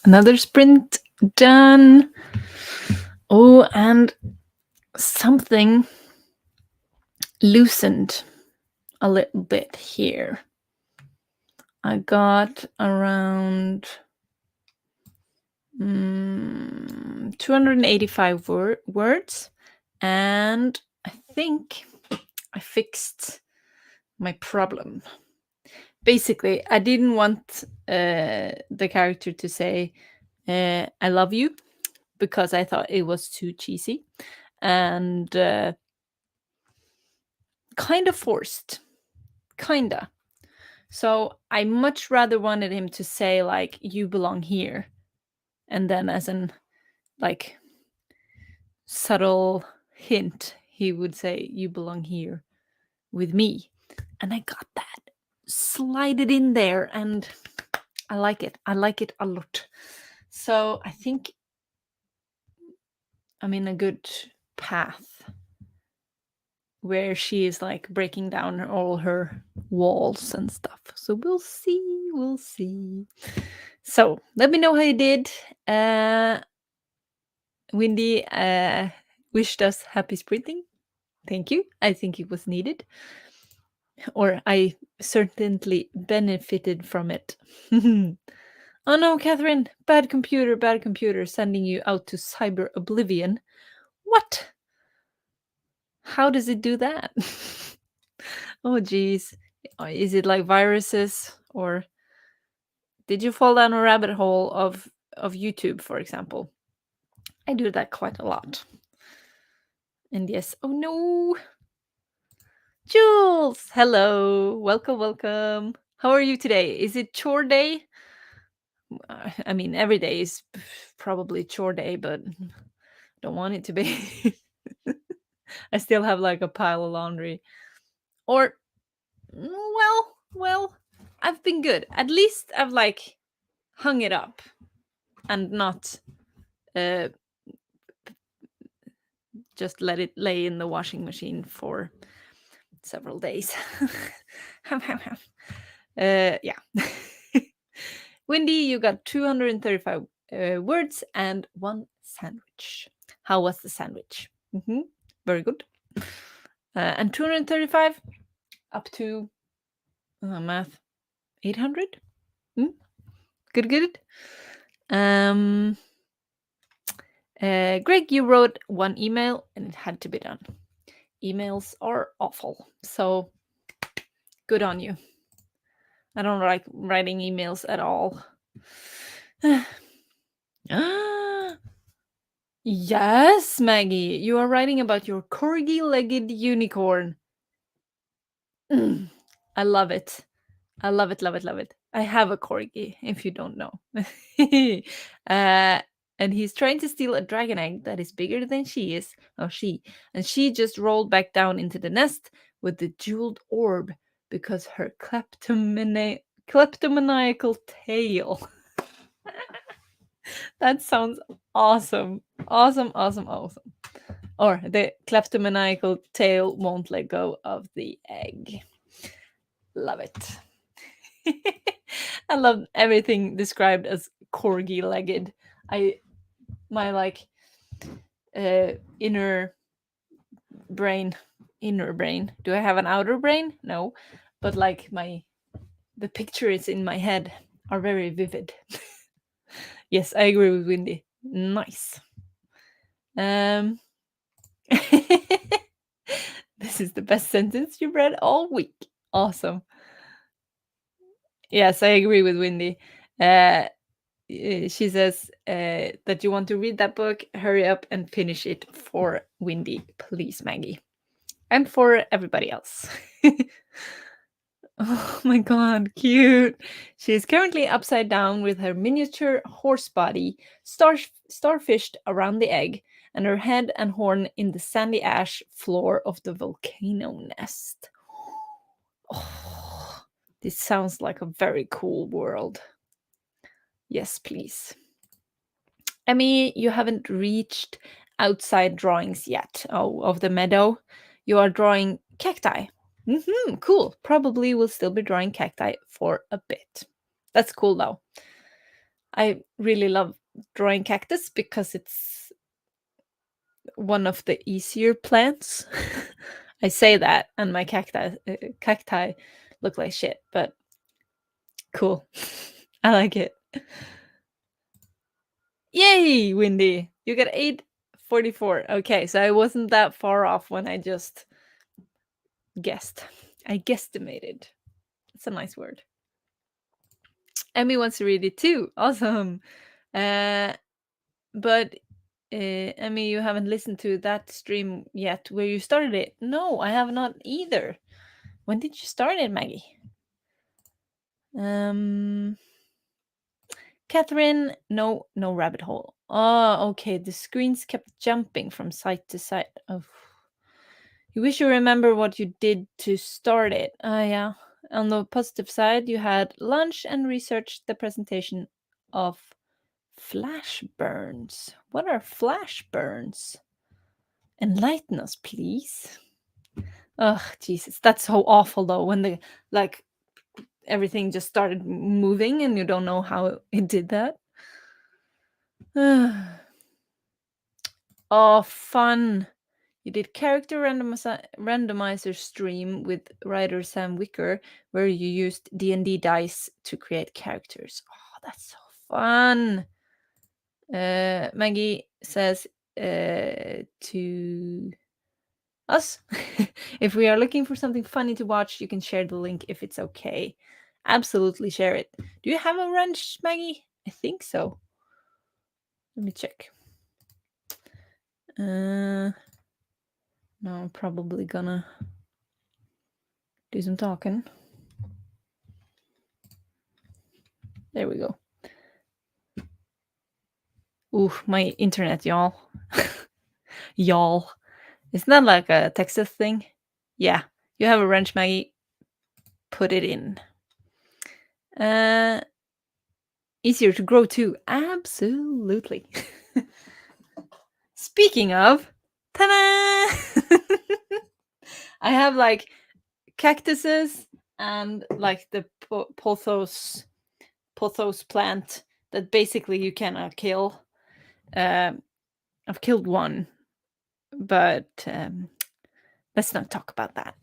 Another sprint done. Oh, and something loosened a little bit here. I got around 285 words, and I think I fixed my problem. Basically, I didn't want the character to say I love you, because I thought it was too cheesy and kind of forced. Kinda. So I much rather wanted him to say, like, you belong here. And then as an, like, subtle hint, he would say, you belong here with me. And I got that. Slide it in there, and I like it. I like it a lot. So I think I'm in a good path where she is like breaking down all her walls and stuff. So we'll see. We'll see. So let me know how you did. Windy wished us happy sprinting. Thank you. I think it was needed. Or I certainly benefited from it. Oh no, Catherine, bad computer, sending you out to cyber oblivion. What? How does it do that? Oh, geez. Is it like viruses, or did you fall down a rabbit hole of YouTube, for example? I do that quite a lot. And yes, oh no. Jules, hello. Welcome, welcome. How are you today? Is it chore day? I mean, every day is probably chore day, but don't want it to be. I still have like a pile of laundry. Or, well, I've been good. At least I've like hung it up and not just let it lay in the washing machine for several days. Yeah. Windy, you got 235 words and 1 sandwich. How was the sandwich? Very good. And 235 up to math 800. Good. Greg, you wrote 1 email and it had to be done. Emails are awful, so good on you. I don't like writing emails at all. Yes, Maggie, you are writing about your corgi-legged unicorn. I love it. I love it. I have a corgi, if you don't know. And he's trying to steal a dragon egg that is bigger than she is. Oh, she. And she just rolled back down into the nest with the jeweled orb because her kleptomaniacal tail. That sounds awesome. Awesome. Or the kleptomaniacal tail won't let go of the egg. Love it. I love everything described as corgi-legged. My like inner brain. Do I have an outer brain? No, but like the pictures in my head are very vivid. Yes, I agree with Windy. Nice. This is the best sentence you've read all week. Awesome. Yes, I agree with Windy. She says that you want to read that book. Hurry up and finish it for Windy, please, Maggie. And for everybody else. Oh my god, cute. She is currently upside down with her miniature horse body starfished around the egg, and her head and horn in the sandy ash floor of the volcano nest. Oh, this sounds like a very cool world. Yes, please. Emmy, you haven't reached outside drawings yet. Oh, of the meadow. You are drawing cacti. Cool. Probably will still be drawing cacti for a bit. That's cool though. I really love drawing cactus because it's one of the easier plants. I say that, and my cacti look like shit, but cool. I like it. Yay, Windy! You got 844. Okay, so I wasn't that far off when I just guessed. I guesstimated. That's a nice word. Emmy wants to read it too. Awesome. Uh, but Emmy, you haven't listened to that stream yet where you started it. No, I have not either. When did you start it, Maggie? Catherine, no rabbit hole. Oh, okay. The screens kept jumping from side to side. Oh. You wish you remember what you did to start it. Yeah. On the positive side, you had lunch and researched the presentation of flash burns. What are flash burns? Enlighten us, please. Ugh, Jesus, that's so awful though. When the like everything just started moving and you don't know how it did that. Oh, fun! You did character randomizer stream with writer Sam Wicker, where you used D&D dice to create characters. Oh, that's so fun! Maggie says to us, if we are looking for something funny to watch, you can share the link if it's okay. Absolutely share it. Do you have a wrench, Maggie? I think so. Let me check. No, I'm probably gonna do some talking. There we go. Ooh, my internet, y'all. Y'all. Isn't that like a Texas thing? Yeah. You have a wrench, Maggie. Put it in. Easier to grow too. Absolutely. Speaking of, ta-da! I have like cactuses and like the pothos plant that basically you cannot kill. I've killed one, but let's not talk about that.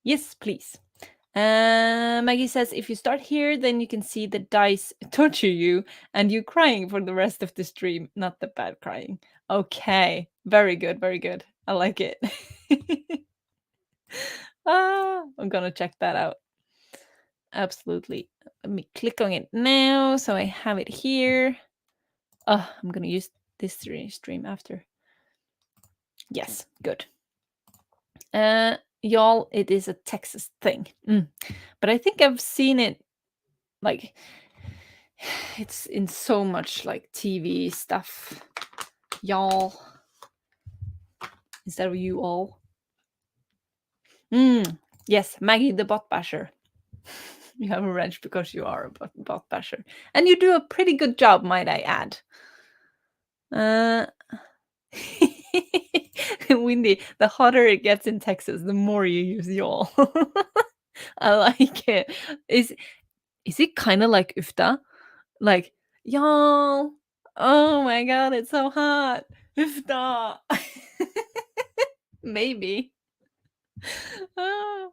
Yes, please. Maggie says if you start here, then you can see the dice torture you and you crying for the rest of the stream. Not the bad crying. Okay. Very good. Very good. I like it. I'm gonna check that out. Absolutely. Let me click on it now so I have it here. I'm gonna use this stream after. Yes, good. Y'all, it is a Texas thing. But I think I've seen it like it's in so much like TV stuff. Y'all. Instead of you all. Yes, Maggie the bot basher. You have a wrench because you are a bot basher. And you do a pretty good job, might I add. Windy, the hotter it gets in Texas, the more you use y'all. I like it. Is it kind of like Ufta? Like, y'all. Oh my god, it's so hot. Ufta. Maybe. Ah.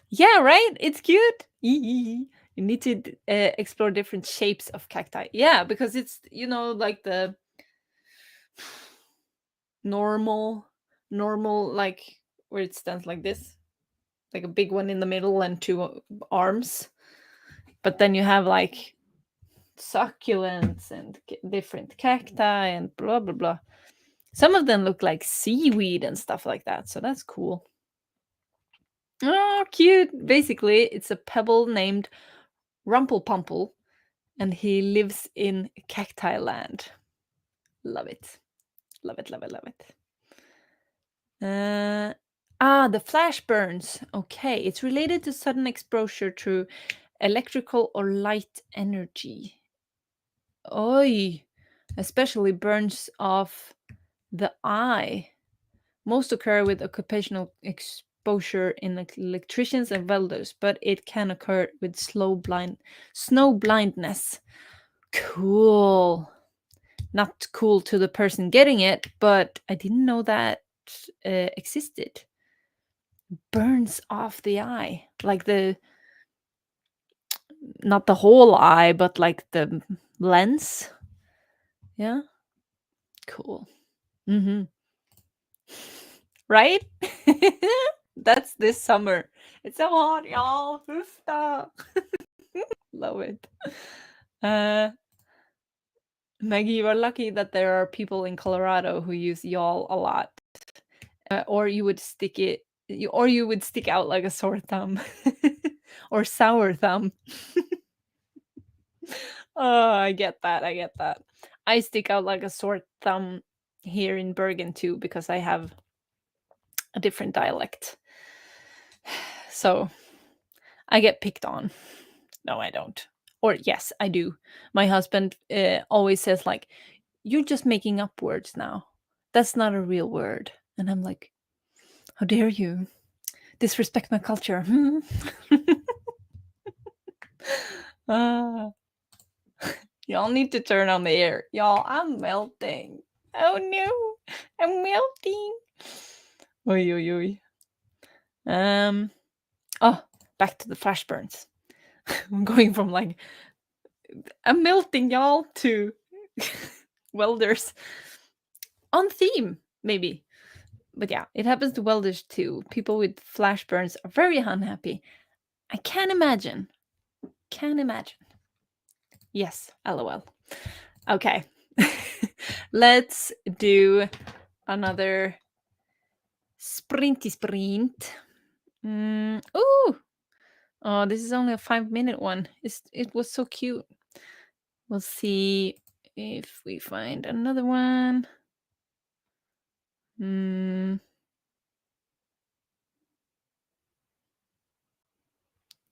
Yeah, right? It's cute. You need to explore different shapes of cacti. Yeah, because it's, like the normal, like where it stands like this, like a big one in the middle and two arms. But then you have like succulents and different cacti and blah, blah, blah. Some of them look like seaweed and stuff like that. So that's cool. Oh, cute. Basically, it's a pebble named Rumpelpumple, and he lives in Cacti Land. Love it. Love it, love it, love it. The flash burns. Okay, it's related to sudden exposure to electrical or light energy. Oi, especially burns of the eye. Most occur with occupational exposure in electricians and welders, but it can occur with snow blindness. Cool. Not cool to the person getting it, but I didn't know that existed. Burns off the eye, like not the whole eye, but like the lens. Yeah, cool. Mm-hmm. Right? That's this summer. It's so hot, y'all. Stop. Love it. Maggie, you are lucky that there are people in Colorado who use y'all a lot. Or you would or you would stick out like a sore thumb. Or sour thumb. Oh, I get that. I get that. I stick out like a sore thumb here in Bergen too because I have a different dialect. So I get picked on. No, I don't. Or yes, I do. My husband always says like, "You're just making up words now. That's not a real word." And I'm like, "How dare you disrespect my culture?" Hmm? Ah. Y'all need to turn on the air. Y'all, I'm melting. Oh no, I'm melting. Oi, oi, oi. Oh, back to the flash burns. I'm going from like, I'm melting, y'all, to welders. On theme, maybe. But yeah, it happens to welders too. People with flash burns are very unhappy. I can't imagine. Can't imagine. Yes, lol. Okay. Let's do another sprinty sprint. Ooh. Oh, this is only a 5-minute one. It was so cute. We'll see if we find another one.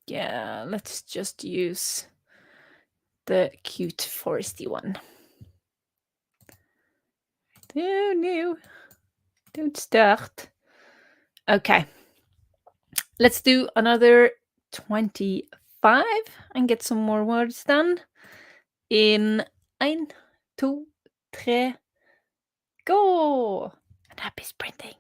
Yeah, let's just use the cute foresty one. Oh no. Don't start. Okay. Let's do another 25 and get some more words done. In 1, 2, 3, go! And happy sprinting.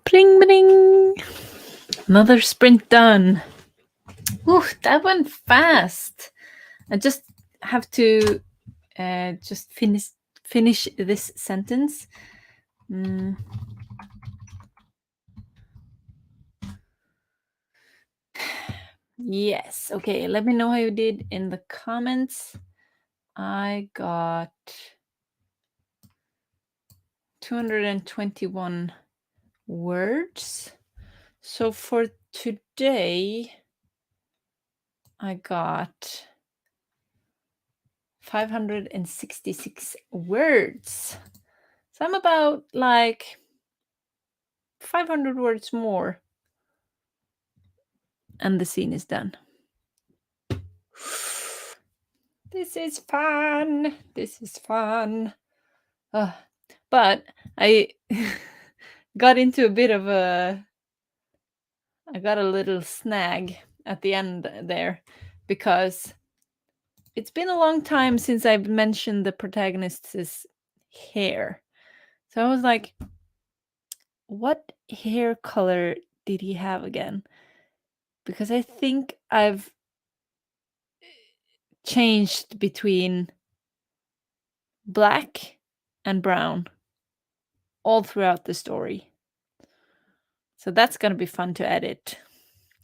Bling bling. Another sprint done. Ooh, that went fast. I just have to just finish this sentence. Yes. Okay. Let me know how you did in the comments. I got 221 words. So for today, I got 566 words. So I'm about like 500 words more. And the scene is done. This is fun. This is fun. But I got into a bit of a... I got a little snag at the end there because it's been a long time since I've mentioned the protagonist's hair. So I was like, what hair color did he have again? Because I think I've changed between black and brown all throughout the story. So that's going to be fun to edit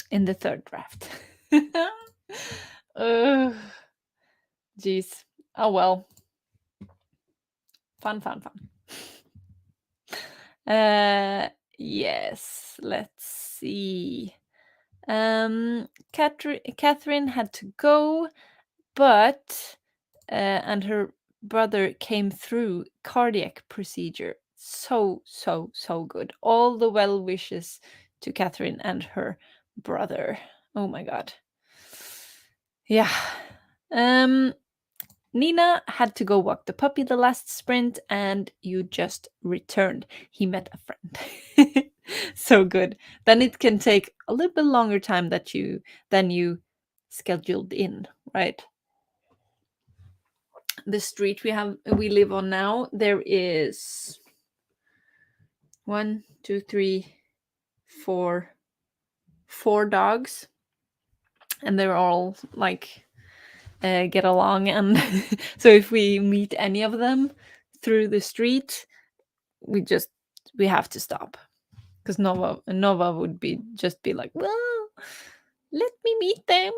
in the third draft. Geez. Oh well. Fun. Yes, let's see. Catherine had to go, but and her brother came through cardiac procedure. So good. All the well wishes to Catherine and her brother. Oh my god. Yeah. Nina had to go walk the puppy the last sprint, and you just returned. He met a friend. So good. Then it can take a little bit longer time than you scheduled in, right? The street we live on now, there is 1, 2, 3, 4 dogs, and they're all like get along, and so if we meet any of them through the street, we have to stop, because Nova would be like, well, let me meet them.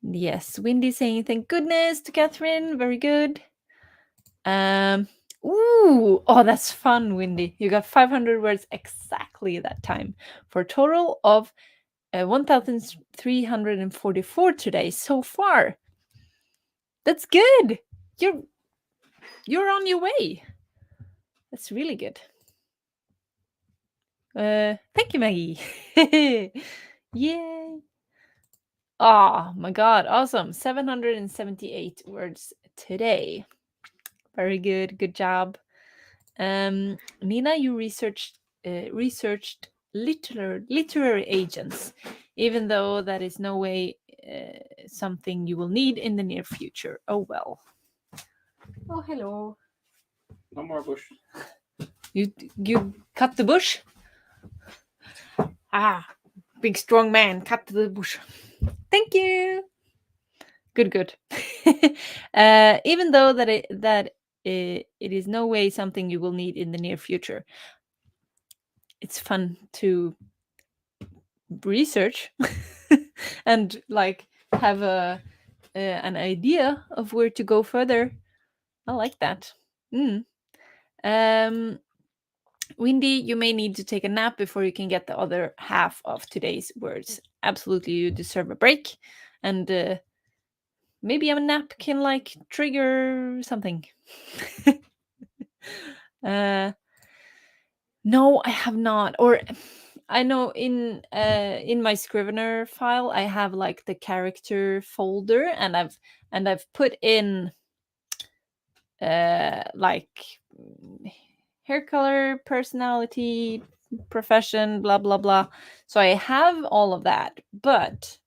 Yes, Windy saying thank goodness to Catherine. Very good. Ooh, oh, that's fun, Windy. You got 500 words exactly that time for a total of 1,344 today so far. That's good. You're on your way. That's really good. Thank you, Maggie. Yay. Oh my god, awesome. 778 words today. Very good. Good job. Nina, you researched literary agents, even though that is no way something you will need in the near future. Oh well. Oh, hello. No more bush. You cut the bush? Ah, big strong man, cut the bush. Thank you. Good. Even though that it is no way something you will need in the near future, it's fun to research and like have an idea of where to go further. I like that. Windy, you may need to take a nap before you can get the other half of today's words. Absolutely, you deserve a break, and maybe a nap can like trigger something. No, I have not. Or I know in my Scrivener file, I have like the character folder, and I've put in like hair color, personality, profession, blah blah blah. So I have all of that, but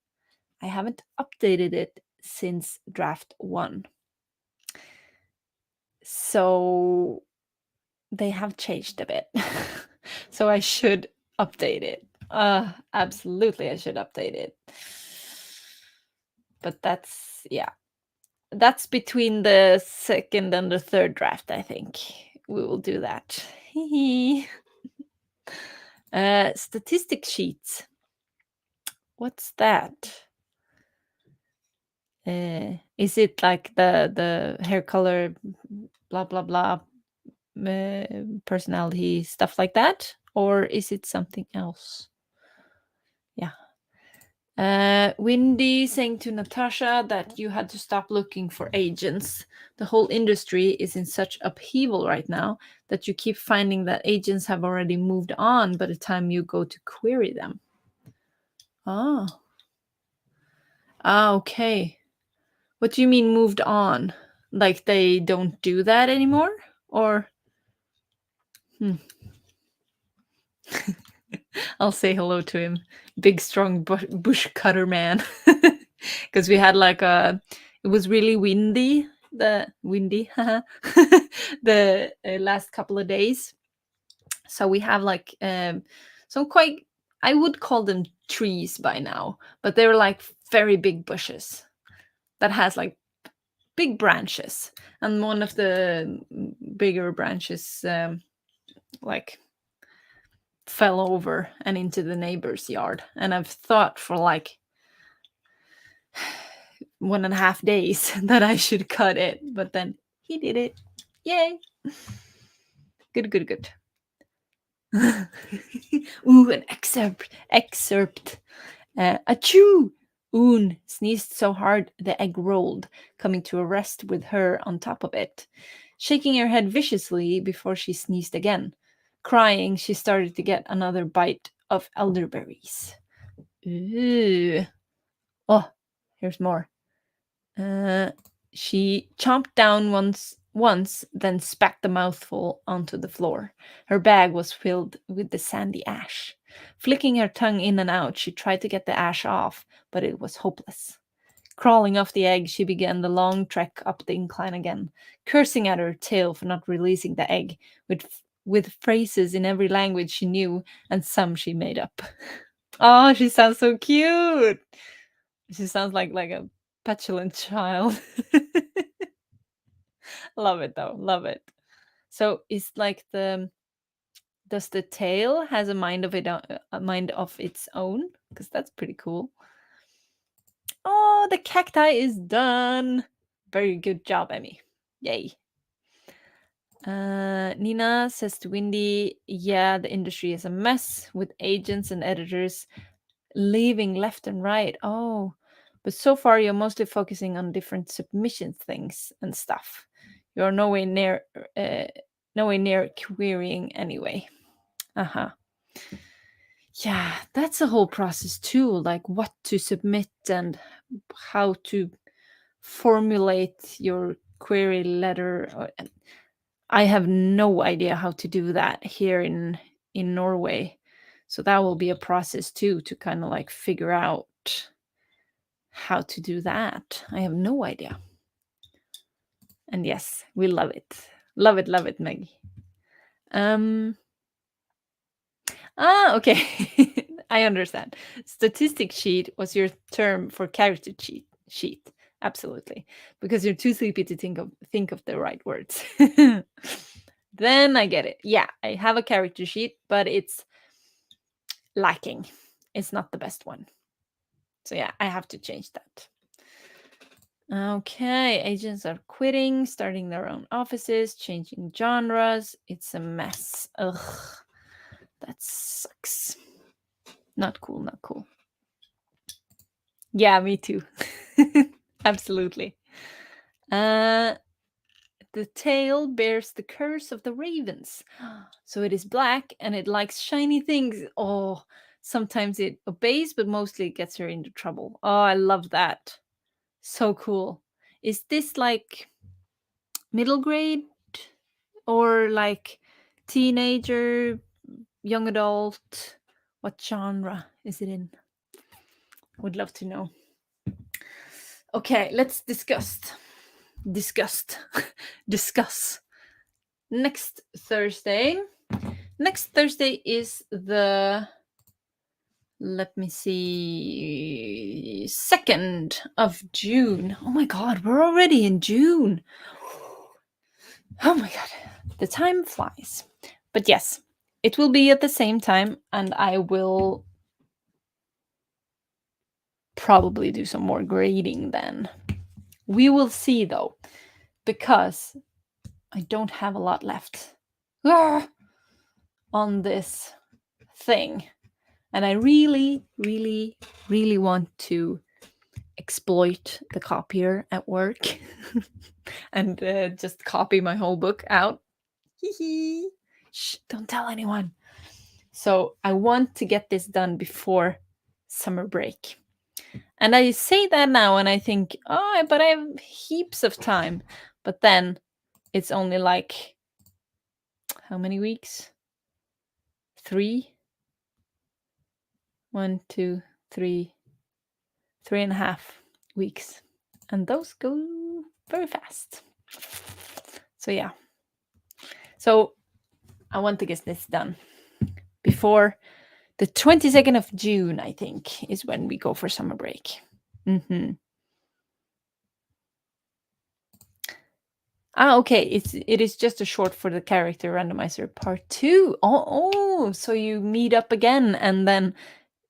I haven't updated it since draft 1. So they have changed a bit. So I should update it. Absolutely, I should update it. But that's, yeah. That's between the second and the third draft, I think. We will do that. Statistic sheets. What's that? Is it like the hair color, blah blah blah, personality stuff like that, or is it something else? Yeah. Windy saying to Natasha that you had to stop looking for agents. The whole industry is in such upheaval right now that you keep finding that agents have already moved on by the time you go to query them. Oh. Ah, okay. What do you mean moved on? Like they don't do that anymore? Or I'll say hello to him. Big, strong bush cutter man. Because we had like it was really windy. The last couple of days. So we have like some quite, I would call them trees by now, but they're like very big bushes that has like big branches, and one of the bigger branches like fell over and into the neighbor's yard, and I've thought for like 1.5 days that I should cut it, but then he did it. Yay. Good. Ooh, an excerpt. Achoo! Oon sneezed so hard the egg rolled, coming to a rest with her on top of it, shaking her head viciously before she sneezed again. Crying, she started to get another bite of elderberries. Ooh. Oh, here's more. She chomped down once, then spat the mouthful onto the floor. Her bag was filled with the sandy ash. Flicking her tongue in and out, she tried to get the ash off, but it was hopeless. Crawling off the egg, she began the long trek up the incline again, cursing at her tail for not releasing the egg, with phrases in every language she knew and some she made up. Oh, she sounds so cute. She sounds like a petulant child. Love it though. Love it. So it's like does the tail has a mind of a mind of its own? Because that's pretty cool. Oh, the cacti is done. Very good job, Emmy. Yay. Nina says to Windy, yeah, the industry is a mess with agents and editors leaving left and right. Oh, but so far you're mostly focusing on different submission things and stuff. You're uh, nowhere near querying anyway. Uh-huh. Yeah, that's a whole process too, like what to submit and how to formulate your query letter. I have no idea how to do that here in Norway. So that will be a process too to kind of like figure out how to do that. I have no idea. And yes, we love it. Love it, Maggie. Okay. I understand. Statistic sheet was your term for character sheet. Absolutely. Because you're too sleepy to think of the right words. Then I get it. Yeah, I have a character sheet, but it's lacking. It's not the best one. So yeah, I have to change that. Okay, agents are quitting, starting their own offices, changing genres. It's a mess. Ugh. That sucks. Not cool, not cool. Yeah, me too. Absolutely. The tail bears the curse of the ravens. So it is black and it likes shiny things. Oh, sometimes it obeys, but mostly it gets her into trouble. Oh, I love that. So cool. Is this like middle grade or like teenager, young adult? What genre is it in? Would love to know. Okay, let's discuss. Discuss. Next Thursday, Next Thursday is the, let me see, 2nd of June. Oh my God, we're already in June. Oh my God, the time flies. But yes, it will be at the same time, and I will probably do some more grading then. We will see though, because I don't have a lot left on this thing. And I really, really, really want to exploit the copier at work and just copy my whole book out. Shh, don't tell anyone. So I want to get this done before summer break. And I say that now and I think, oh, but I have heaps of time. But then it's only like, how many weeks? 3? 1, 2, 3, 3.5 weeks. And those go very fast. So yeah. So I want to get this done before the 22nd of June, I think, is when we go for summer break. Okay. It is just a short for the character randomizer part 2. Oh, so you meet up again and then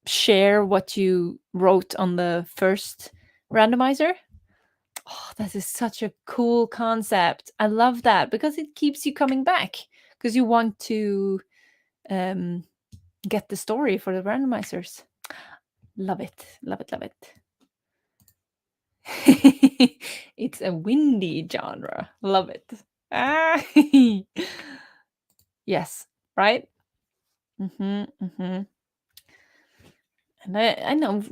share what you wrote on the first randomizer? Oh, that is such a cool concept. I love that because it keeps you coming back because you want to get the story for the randomizers. Love it. Love it. Love it. It's a windy genre. Love it. Ah. Yes, right? And I know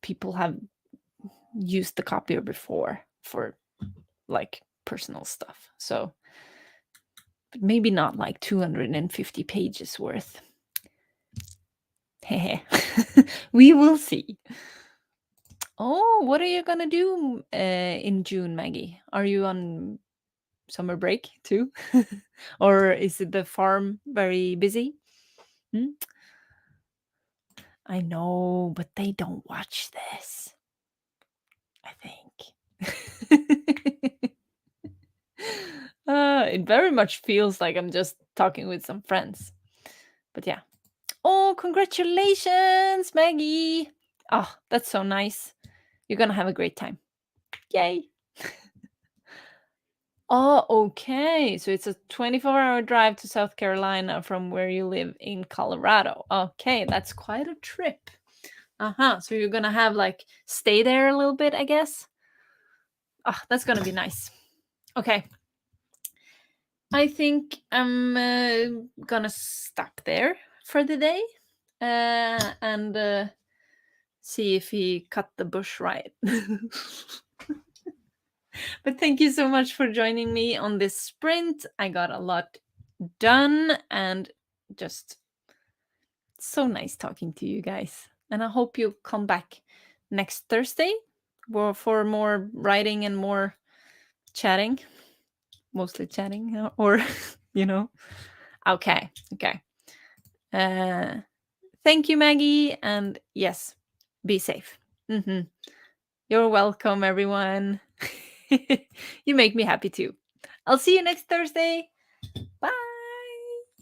people have used the copier before for like personal stuff. So, but maybe not like 250 pages worth. We will see. Oh, what are you gonna do in June, Maggie? Are you on summer break too? Or is the farm very busy? I know, but they don't watch this, I think. It very much feels like I'm just talking with some friends. But yeah. Oh, congratulations, Maggie. Oh, that's so nice. You're gonna have a great time. Yay. Oh, okay. So it's a 24-hour drive to South Carolina from where you live in Colorado. Okay, that's quite a trip. So you're gonna have like stay there a little bit, I guess. Oh, that's gonna be nice. Okay. I think I'm gonna stop there for the day and see if he cut the bush right. But thank you so much for joining me on this sprint. I got a lot done and just so nice talking to you guys. And I hope you come back next Thursday for more writing and more chatting. Mostly chatting, or, you know. Okay. Thank you, Maggie. And yes, be safe. You're welcome, everyone. You make me happy too. I'll see you next Thursday. Bye.